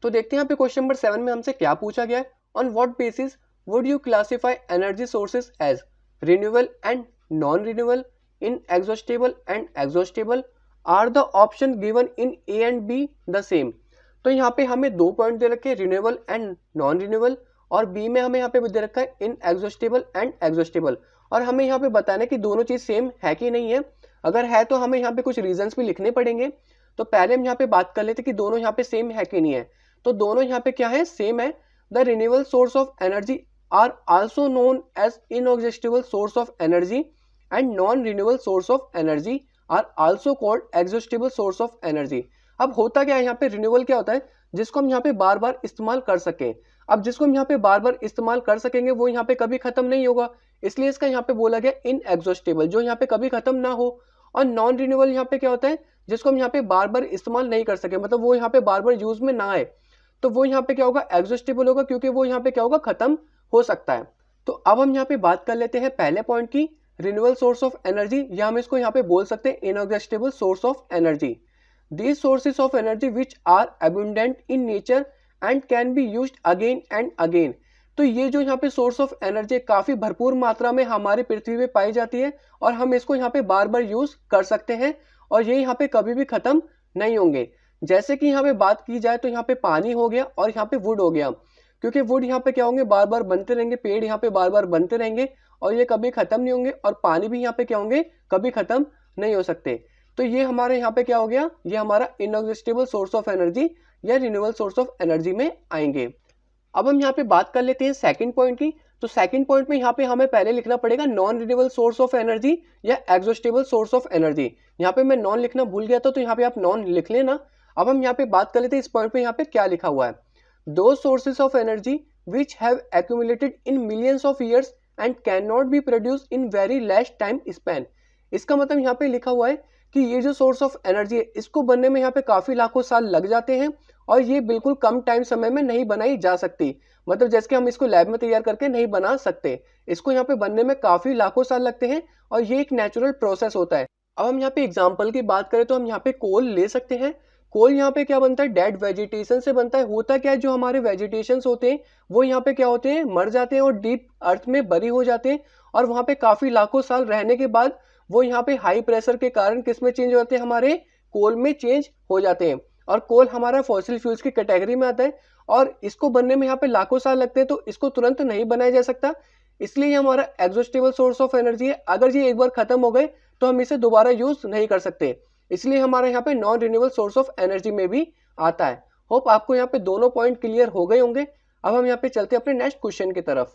तो देखते हैं यहाँ पे क्वेश्चन नंबर 7 में हमसे क्या पूछा गया है। On what basis would you classify energy sources as renewable and non renewable, inexhaustible and exhaustible, are the option given in A and B the same. तो यहाँ पे हमें दो पॉइंट दे रखे हैं, रिन्यूएबल एंड नॉन रिन्यूएबल, और B में हमें यहाँ पे दे रखा है इन एग्जॉस्टेबल एंड एग्जॉस्टेबल, और हमें यहाँ पे बताना है कि दोनों चीज सेम है कि नहीं है। अगर है तो हमें यहाँ पे कुछ रीजंस भी लिखने पड़ेंगे। तो पहले हम यहाँ पे बात कर लेते कि दोनों यहाँ पे सेम है कि नहीं है। तो दोनों यहाँ पे क्या है, सेम है। The renewable source of energy are also known as inexhaustible source of energy and non renewable source of energy are also called exhaustible source of energy. अब होता क्या है यहाँ पे, रिन्यूएबल क्या होता है, जिसको हम यहाँ पे बार बार इस्तेमाल कर सकें। अब जिसको हम यहाँ पे बार बार इस्तेमाल कर सकेंगे वो यहाँ पे कभी खत्म नहीं होगा, इसलिए इसका यहाँ पे बोला गया इन एग्जॉस्टेबल, जो यहाँ पे कभी खत्म ना हो। और नॉन रिन्यूएबल यहाँ पे क्या होता है, जिसको हम यहाँ पे बार बार इस्तेमाल नहीं कर सके, मतलब वो यहाँ पे बार बार यूज में ना आए, तो वो यहाँ पे क्या होगा, एग्जॉस्टेबल होगा, क्योंकि वो यहाँ पे क्या होगा, खत्म हो सकता है। तो अब हम यहाँ पे बात कर लेते हैं पहले पॉइंट की, रिन्यूएबल सोर्स ऑफ एनर्जी, या हम इसको यहाँ पे बोल सकते हैं inexhaustible source of energy. These sources of energy which are abundant in nature and can be used again and again। तो ये जो यहाँ पे सोर्स ऑफ एनर्जी काफी भरपूर मात्रा में हमारी पृथ्वी पे पाई जाती है, और हम इसको यहाँ पे बार बार यूज कर सकते हैं, और ये यहाँ पे कभी भी खत्म नहीं होंगे। जैसे कि यहाँ पे बात की जाए तो यहाँ पे पानी हो गया और यहाँ पे वुड हो गया, क्योंकि वुड यहाँ पे क्या होंगे, बार बार बनते रहेंगे, पेड़ यहाँ पे बार बार बनते रहेंगे, और ये कभी खत्म नहीं होंगे, और पानी भी यहाँ पे क्या होंगे, कभी खत्म नहीं हो सकते। तो ये हमारे यहाँ पे क्या हो गया, ये हमारा इनएग्जॉस्टेबल सोर्स ऑफ एनर्जी या रिन्यूएबल सोर्स ऑफ एनर्जी में आएंगे। अब हम यहाँ पे बात कर लेते हैं सेकंड पॉइंट की। तो सेकंड पॉइंट में यहाँ पे हमें पहले लिखना पड़ेगा non renewable source of energy या एग्जॉस्टेबल सोर्स ऑफ एनर्जी। यहाँ पे मैं नॉन लिखना भूल गया था, तो यहाँ पे आप नॉन लिख लेना। अब हम यहाँ पे बात कर लेते हैं इस पॉइंट पे यहाँ पे क्या लिखा हुआ है, दो sources of energy which have accumulated in millions of years and can not be produce in very less time span. इसका मतलब यहाँ पे लिखा हुआ है कि ये जो सोर्स ऑफ एनर्जी है, इसको बनने में यहाँ पे काफी लाखों साल लग जाते हैं, और ये बिल्कुल कम टाइम समय में नहीं बनाई जा सकती। मतलब जैसे कि हम इसको लैब में तैयार करके नहीं बना सकते, इसको यहाँ पे बनने में काफी लाखों साल लगते हैं, और ये एक नेचुरल प्रोसेस होता है। अब हम यहाँ पे एग्जाम्पल की बात करें तो हम यहाँ पे कोल ले सकते हैं। कोल यहाँ पे क्या बनता है, डेड वेजिटेशन से बनता है। होता क्या है, जो हमारे वेजिटेशन होते हैं वो यहाँ पे क्या होते हैं, मर जाते हैं और डीप अर्थ में बरी हो जाते हैं, और वहां पे काफी लाखों साल रहने के बाद वो यहाँ पे हाई प्रेशर के कारण किस में चेंज हो जाते हैं, हमारे कोल में चेंज हो जाते हैं। और कोल हमारा फॉसिल फ्यूल्स की कैटेगरी में आता है, और इसको बनने में यहाँ पे लाखों साल लगते हैं, तो इसको तुरंत नहीं बनाया जा सकता, इसलिए ये हमारा एग्जॉस्टेबल सोर्स ऑफ एनर्जी है। अगर ये एक बार खत्म हो गए तो हम इसे दोबारा यूज नहीं कर सकते, इसलिए हमारा यहाँ पे non renewable source of energy में भी आता है। होप आपको यहाँ पे दोनों पॉइंट क्लियर हो गए होंगे। अब हम यहाँ पे चलते हैं अपने नेक्स्ट क्वेश्चन की तरफ।